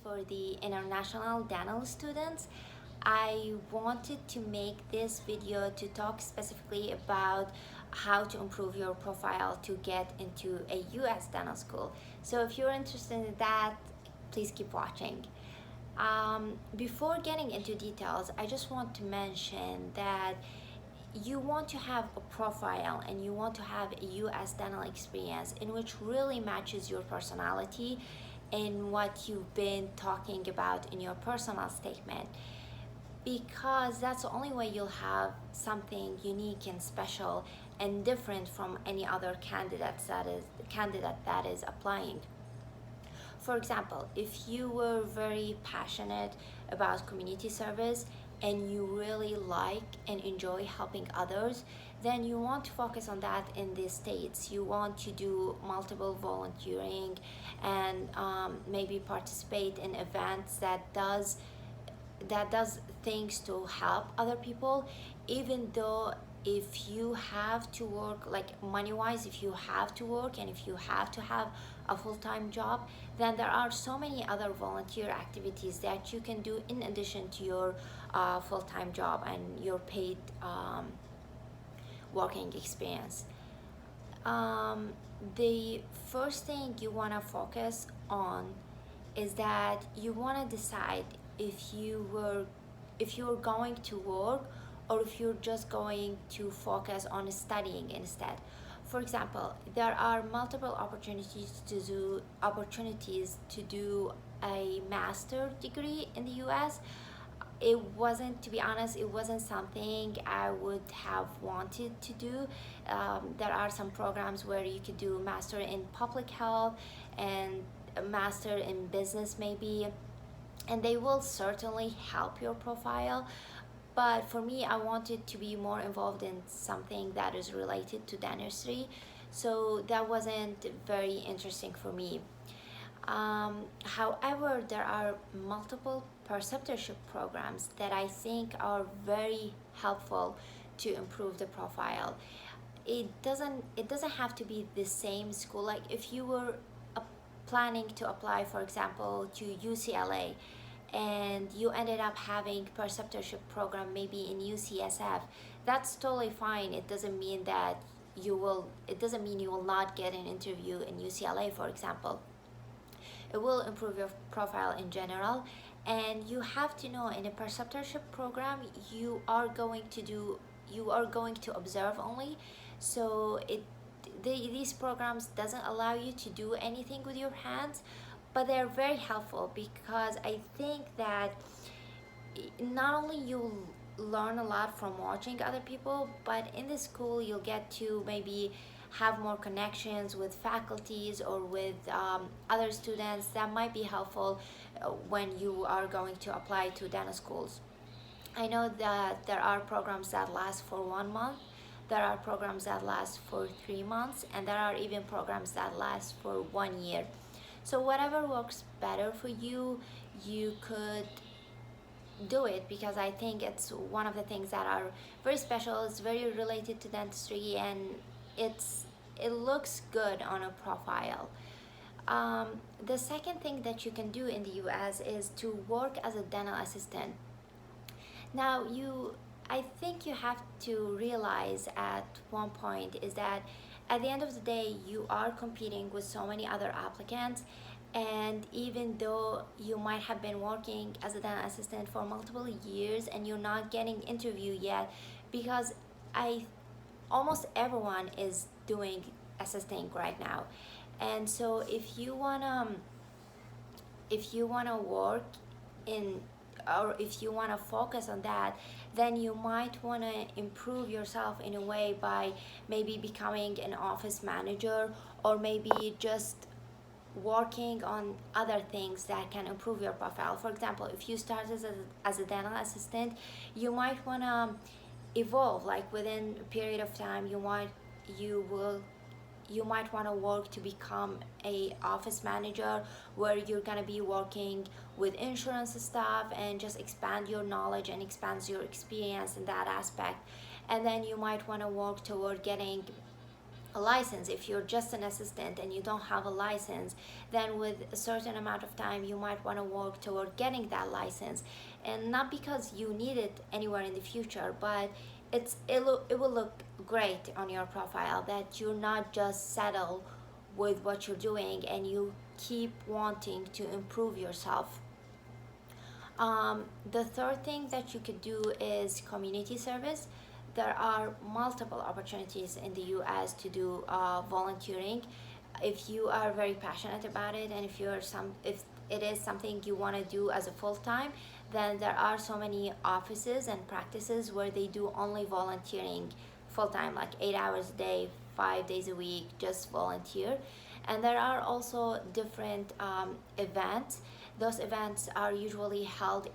for the international dental students. I wanted to make this video to talk specifically about how to improve your profile to get into a US dental school. So if you're interested in that, please keep watching. Before getting into details, I just want to mention that you want to have a profile and you want to have a US dental experience in which really matches your personality and what you've been talking about in your personal statement, because that's the only way you'll have something unique and special and different from any other candidate that is applying. For example, if you were very passionate about community service and you really like and enjoy helping others, then you want to focus on that in the States. You want to do multiple volunteering and maybe participate in events that does things to help other people, even though if you have to work, like money-wise, if you have to work and if you have to have a full-time job, then there are so many other volunteer activities that you can do in addition to your full-time job and your paid working experience. The first thing you want to focus on is that you want to decide if you're going to work or if you're just going to focus on studying instead. For example, there are multiple opportunities to do a master degree in the US. To be honest, it wasn't something I would have wanted to do. There are some programs where you could do master in public health and a master in business maybe, and they will certainly help your profile. But for me, I wanted to be more involved in something that is related to dentistry, so that wasn't very interesting for me. However, there are multiple preceptorship programs that I think are very helpful to improve the profile. It doesn't have to be the same school. Like if you were planning to apply, for example, to UCLA and you ended up having preceptorship program maybe in UCSF, that's totally fine. It doesn't mean you will not get an interview in UCLA, for example. It will improve your profile in general, and you have to know in a preceptorship program you are going to observe only. So these programs doesn't allow you to do anything with your hands, but they're very helpful because I think that not only you'll learn a lot from watching other people, but in the school you'll get to maybe have more connections with faculties or with other students that might be helpful when you are going to apply to dental schools. I know that there are programs that last for 1 month, there are programs that last for 3 months, and there are even programs that last for 1 year. So whatever works better for you, you could do it, because I think it's one of the things that are very special. It's very related to dentistry and it looks good on a profile. The second thing that you can do in the US is to work as a dental assistant. Now I think you have to realize at one point is that at the end of the day you are competing with so many other applicants, and even though you might have been working as a dental assistant for multiple years and you're not getting interview yet, because almost everyone is doing assisting right now. And so if you wanna work in, or if you want to focus on that, then you might want to improve yourself in a way by maybe becoming an office manager, or maybe just working on other things that can improve your profile. For example, if you start as a dental assistant, you might want to evolve, like within a period of time you might want to work to become a office manager, where you're going to be working with insurance stuff and just expand your knowledge and expands your experience in that aspect. And then you might want to work toward getting a license. If you're just an assistant and you don't have a license, then with a certain amount of time you might want to work toward getting that license, and not because you need it anywhere in the future, but it will look great on your profile that you're not just settled with what you're doing and you keep wanting to improve yourself. The third thing that you could do is community service. There are multiple opportunities in the US to do volunteering. If you are very passionate about it, and if it is something you want to do as a full-time, then there are so many offices and practices where they do only volunteering full-time, like 8 hours a day, 5 days a week, just volunteer. And there are also different events. Those events are usually held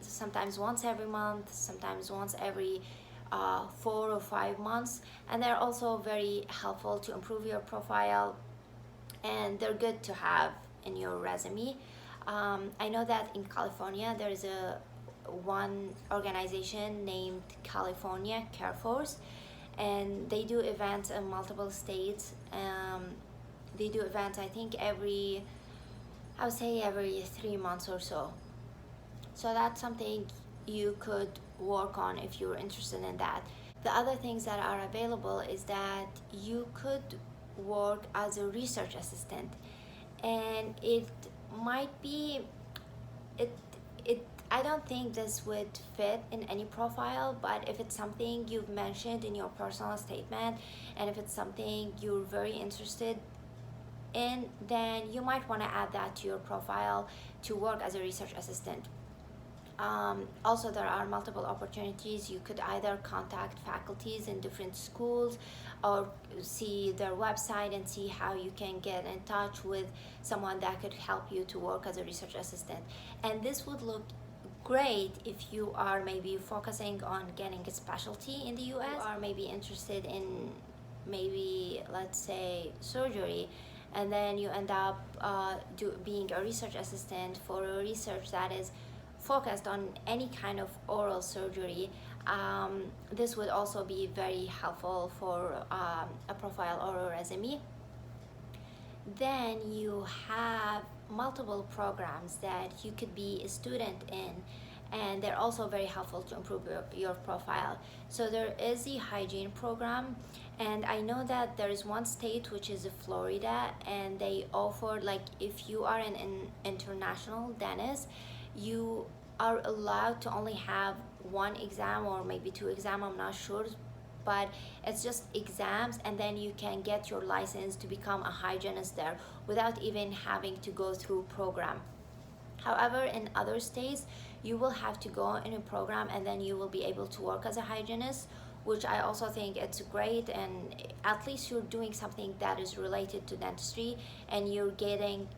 sometimes once every month, sometimes once every 4 or 5 months, and they're also very helpful to improve your profile, and they're good to have in your resume. I know that in California there is one organization named California Care Force, and they do events in multiple states. They do events, I think, I would say every 3 months or so. So that's something you could work on if you're interested in that. The other things that are available is that you could work as a research assistant, and it might be I don't think this would fit in any profile, but if it's something you've mentioned in your personal statement, and if it's something you're very interested in, then you might want to add that to your profile to work as a research assistant. Also, there are multiple opportunities. You could either contact faculties in different schools or see their website and see how you can get in touch with someone that could help you to work as a research assistant. And this would look great if you are maybe focusing on getting a specialty in the US, you are maybe interested in maybe, let's say, surgery, and then you end up being a research assistant for a research that is focused on any kind of oral surgery. This would also be very helpful for a profile or a resume. Then you have multiple programs that you could be a student in, and they're also very helpful to improve your profile. So there is the hygiene program, and I know that there is one state, which is Florida, and they offer, like, if you are an international dentist, you are allowed to only have one exam or maybe 2 exams, I'm not sure, but it's just exams, and then you can get your license to become a hygienist there without even having to go through program. However, in other states, you will have to go in a program, and then you will be able to work as a hygienist, which I also think it's great, and at least you're doing something that is related to dentistry, and you're getting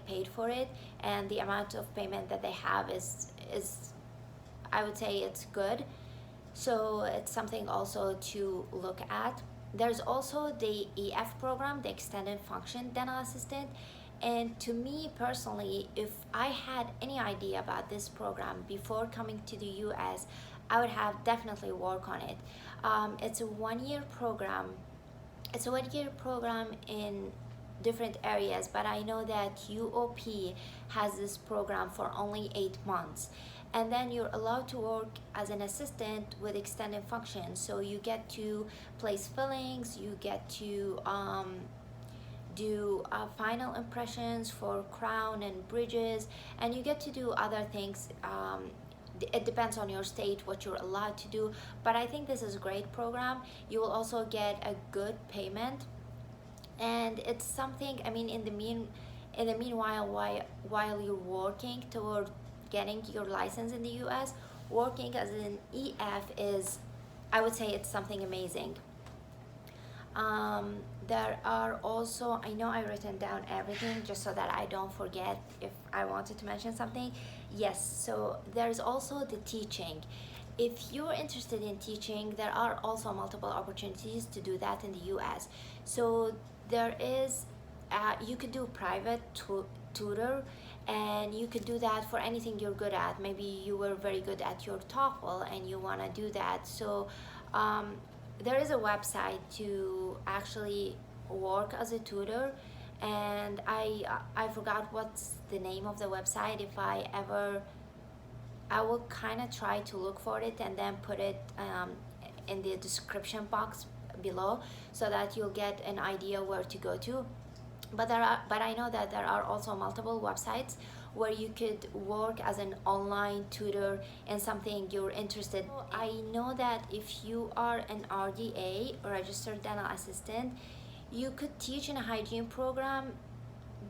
paid for it, and the amount of payment that they have is I would say it's good. So it's something also to look at. There's also the EF program, the Extended Function Dental Assistant. And to me personally, if I had any idea about this program before coming to the US, I would have definitely worked on it. It's a 1-year program. It's a 1-year program in different areas, but I know that UOP has this program for only 8 months. And then you're allowed to work as an assistant with extended function. So you get to place fillings, you get to do final impressions for crown and bridges, and you get to do other things. It depends on your state what you're allowed to do, but I think this is a great program. You will also get a good payment, and it's something, I mean, in the meanwhile, while you're working toward getting your license in the US, working as an EF is, I would say, it's something amazing. There are also, I know I've written down everything just so that I don't forget if I wanted to mention something. Yes, so there's also the teaching. If you're interested in teaching, there are also multiple opportunities to do that in the US. So there is, you could do private tutor, and you could do that for anything you're good at. Maybe you were very good at your TOEFL and you want to do that. So there is a website to actually work as a tutor, and I forgot what's the name of the website. If I ever, I will kind of try to look for it and then put it in the description box below, so that you'll get an idea where to go to. But I know that there are also multiple websites where you could work as an online tutor in something you're interested in. I know that if you are an RDA, or registered dental assistant, you could teach in a hygiene program,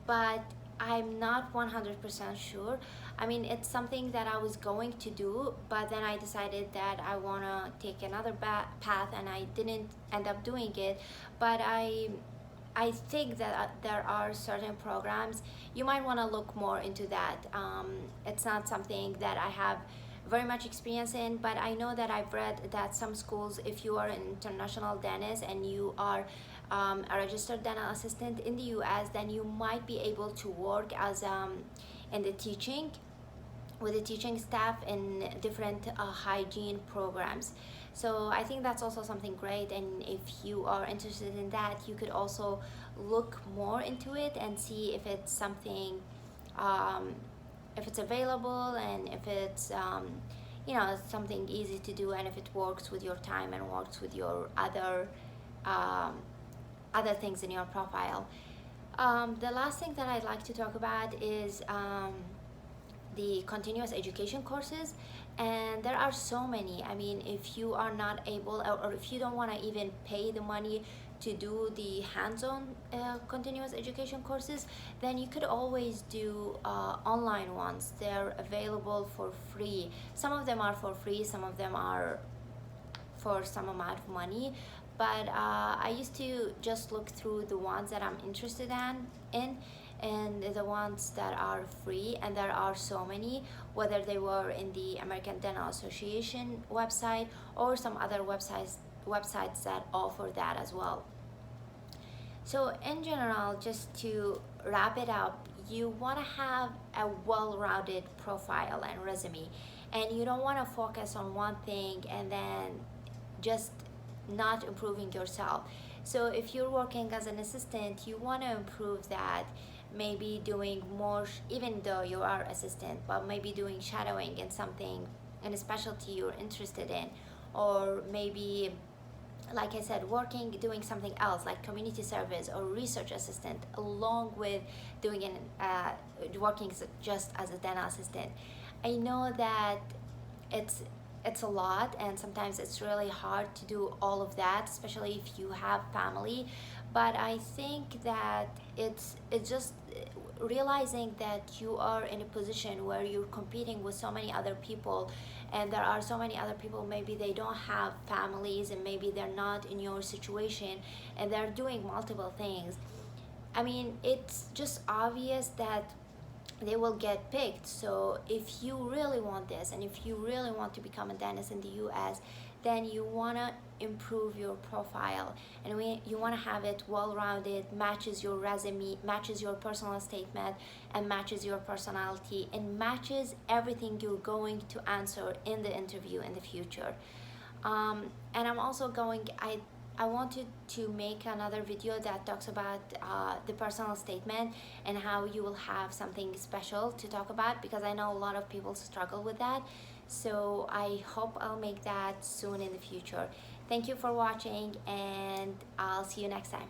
but I'm not 100% sure. I mean, it's something that I was going to do, but then I decided that I want to take another path, and I didn't end up doing it. But I think that there are certain programs you might want to look more into that. It's not something that I have very much experience in, but I know that I've read that some schools, if you are an international dentist and you are a registered dental assistant in the US, then you might be able to work as in the teaching, with the teaching staff in different hygiene programs. So I think that's also something great, and if you are interested in that, you could also look more into it and see if it's something, if it's available, and if it's you know, something easy to do, and if it works with your time and works with your other things in your profile. The last thing that I'd like to talk about is the continuous education courses, and there are so many. I mean, if you are not able, or if you don't want to even pay the money to do the hands-on continuous education courses, then you could always do online ones. They're available for free. Some of them are for free, some of them are for some amount of money, but I used to just look through the ones that I'm interested in and the ones that are free, and there are so many, whether they were in the American Dental Association website or some other websites that offer that as well. So in general, just to wrap it up, you want to have a well-rounded profile and resume, and you don't want to focus on one thing and then just not improving yourself. So if you're working as an assistant, you want to improve that, maybe doing more, even though you are assistant, but maybe doing shadowing in something, in a specialty you're interested in, or maybe, like I said, doing something else like community service or research assistant, along with doing working just as a dental assistant. I know that it's a lot, and sometimes it's really hard to do all of that, especially if you have family. But I think that it's just realizing that you are in a position where you're competing with so many other people, and there are so many other people, maybe they don't have families, and maybe they're not in your situation, and they're doing multiple things. I mean, it's just obvious that they will get picked. So if you really want this, and if you really want to become a dentist in the US, then you want to improve your profile, and you want to have it well-rounded, matches your resume, matches your personal statement, and matches your personality, and matches everything you're going to answer in the interview in the future. And I'm also I wanted to make another video that talks about the personal statement and how you will have something special to talk about, because I know a lot of people struggle with that. So I hope I'll make that soon in the future. Thank you for watching, and I'll see you next time.